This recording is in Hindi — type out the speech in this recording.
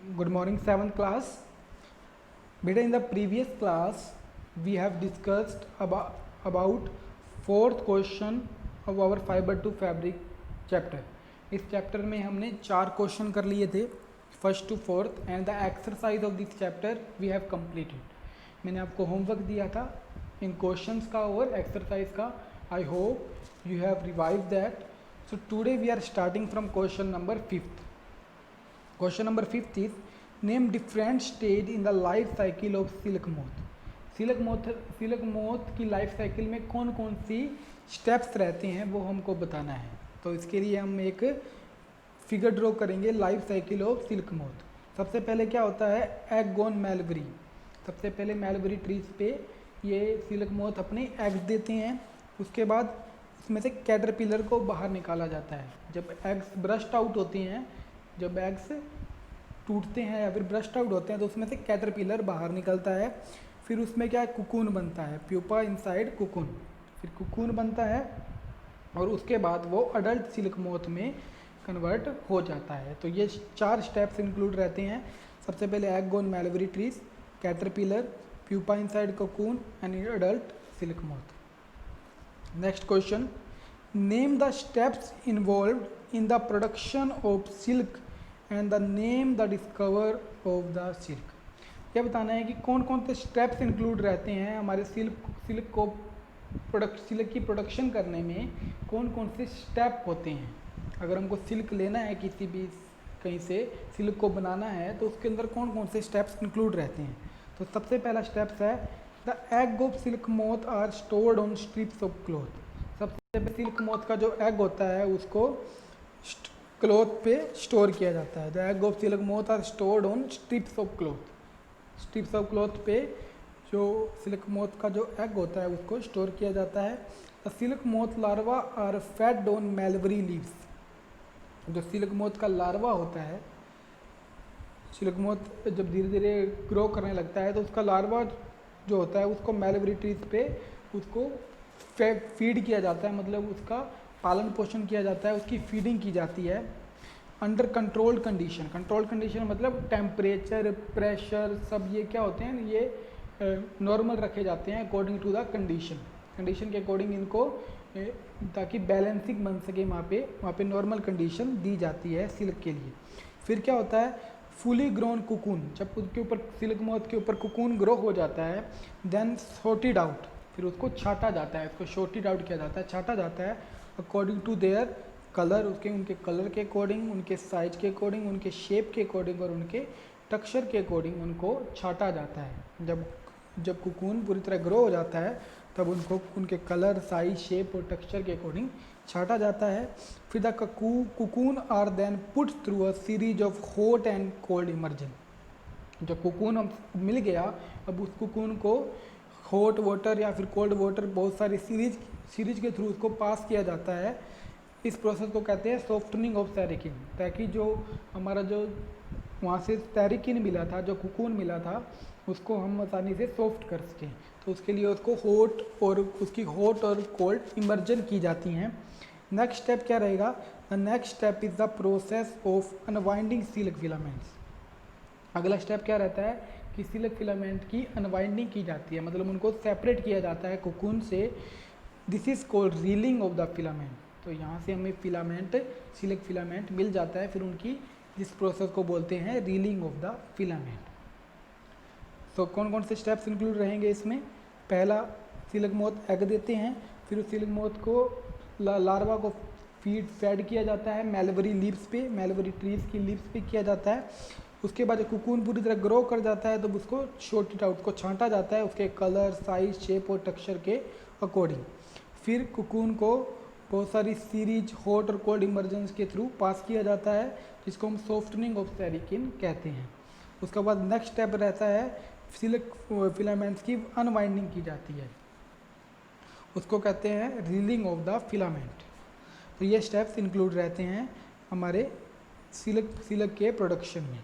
Good morning, 7th class. Beta, in the previous class, we have discussed about fourth question of our fiber to fabric chapter. इस चैप्टर में हमने 4 क्वेश्चन कर लिए थे, first to fourth, and the exercise of this chapter we have completed. मैंने आपको होमवर्क दिया था इन क्वेश्चंस का और एक्सरसाइज का. I hope you have revise that. So today we are starting from question number 5th. Question number 5th is name different stage in the life cycle of silk moth. Silk moth की लाइफ साइकिल में कौन कौन सी स्टेप्स रहते हैं वो हमको बताना है. तो इसके लिए हम एक फिगर ड्रॉ करेंगे life cycle of silk moth. सबसे पहले क्या होता है, एग गोन मेलबरी. सबसे पहले मेलबरी ट्रीज पे ये सिल्क मोथ अपने एग्स देते हैं. उसके बाद उसमें से कैटरपिलर को बाहर निकाला जाता है. जब एग्स ब्रस्ट आउट होते हैं, जब एग्स टूटते हैं या फिर ब्रस्ट आउट होते हैं तो उसमें से कैटरपिलर बाहर निकलता है. फिर उसमें क्या कुकून बनता है, प्यूपा इनसाइड कुकून. फिर कुकून बनता है और उसके बाद वो अडल्ट सिल्क मोथ में कन्वर्ट हो जाता है. तो ये 4 स्टेप्स इंक्लूड रहते हैं. सबसे पहले egg on mulberry trees, caterpillar, pupa inside cocoon and adult silk moth. Next question, name the steps involved in the production of silk and the name the discover of the silk. यह बताना है कि कौन कौन से स्टेप्स इंक्लूड रहते हैं हमारे सिल्क की प्रोडक्शन करने में. कौन कौन से स्टेप होते हैं. अगर हमको सिल्क लेना है किसी भी कहीं से सिल्क को बनाना है तो उसके अंदर कौन कौन से स्टेप्स इंक्लूड रहते हैं. तो सबसे पहला स्टेप्स है the egg of silk moth are stored on strips of cloth. सबसे पहले सिल्क मोथ का जो एग होता है उसको क्लॉथ पे स्टोर किया जाता है. The egg of silk moth are stored on strips of cloth. Strips of cloth पे जो सिल्क मोथ का जो एग होता है उसको स्टोर किया जाता है. The silk moth larva are fed on mulberry leaves. जो सिल्क मोथ का लार्वा होता है, सिल्क मोथ जब धीरे धीरे ग्रो करने लगता है तो उसका लार्वा जो होता है उसको मेलबरी ट्रीज पे उसको फीड किया जाता है. मतलब उसका पालन पोषण किया जाता है, उसकी फीडिंग की जाती है under controlled condition. Controlled condition मतलब टेम्परेचर, प्रेशर, सब ये क्या होते हैं, ये नॉर्मल रखे जाते हैं अकॉर्डिंग टू द कंडीशन के अकॉर्डिंग इनको, ताकि बैलेंसिंग बन सके. वहाँ पे नॉर्मल कंडीशन दी जाती है सिल्क के लिए. फिर क्या होता है, फुली ग्रोन कुकून. जब उसके ऊपर सिल्क मोथ के ऊपर कुकून ग्रो हो जाता है, देन सॉर्टेड आउट. फिर उसको छाटा जाता है, उसको सॉर्टेड आउट किया जाता है, छाटा जाता है अकॉर्डिंग टू देयर कलर. उनके कलर के अकॉर्डिंग, उनके साइज के अकॉर्डिंग, उनके शेप के अकॉर्डिंग और उनके टेक्सचर के अकॉर्डिंग उनको छाटा जाता है. जब कुकून पूरी तरह ग्रो हो जाता है तब उनको उनके कलर, साइज, शेप और टेक्सचर के अकॉर्डिंग छाटा जाता है. फिर the cocoon are then put through a series of hot and cold immersion. जब कुकून हम मिल गया, अब उस कुकून को हॉट वाटर या फिर कोल्ड वाटर, बहुत सारी सीरीज के थ्रू उसको पास किया जाता है. इस प्रोसेस को कहते हैं सॉफ्टनिंग ऑफ सेरिकिन. ताकि जो हमारा जो वहाँ से सेरिकिन मिला था, जो कुकून मिला था, उसको हम आसानी से सॉफ्ट कर सकें. तो उसके लिए उसको हॉट और कोल्ड इमर्जन की जाती हैं. नेक्स्ट स्टेप क्या रहेगा, the next step is the process of unwinding silk filaments. अगला स्टेप क्या रहता है कि सिल्क फिलामेंट की अनवाइंडिंग की जाती है, मतलब उनको सेपरेट किया जाता है कुकून से. This is called reeling of the filament. तो यहाँ से हमें सिल्क फिलामेंट मिल जाता है. फिर उनकी जिस प्रोसेस को बोलते हैं रीलिंग ऑफ द फिलामेंट. तो कौन कौन से स्टेप्स इंक्लूड रहेंगे इसमें. पहला, सिल्क मोथ एग देते हैं. फिर उस सिल्क मोथ को लार्वा को फेड किया जाता है मेलबरी लीव्स पे, मेलबरी ट्रीज की लीव्स पे किया जाता है. उसके बाद जब कुकून पूरी तरह ग्रो कर जाता है तो उसको शॉर्टेड आउट को छांटा जाता है उसके कलर, साइज, शेप और टेक्सचर के अकॉर्डिंग. फिर कुकून को बहुत सारी सीरीज हॉट और कोल्ड इमर्जन्स के थ्रू पास किया जाता है, जिसको हम सॉफ्टनिंग ऑफ सेरिकिन कहते हैं. उसके बाद नेक्स्ट स्टेप रहता है सिल्क फिलामेंट्स की अनवाइंडिंग की जाती है, उसको कहते हैं रीलिंग ऑफ द फिलामेंट. तो ये स्टेप्स इंक्लूड रहते हैं हमारे सिल्क के प्रोडक्शन में.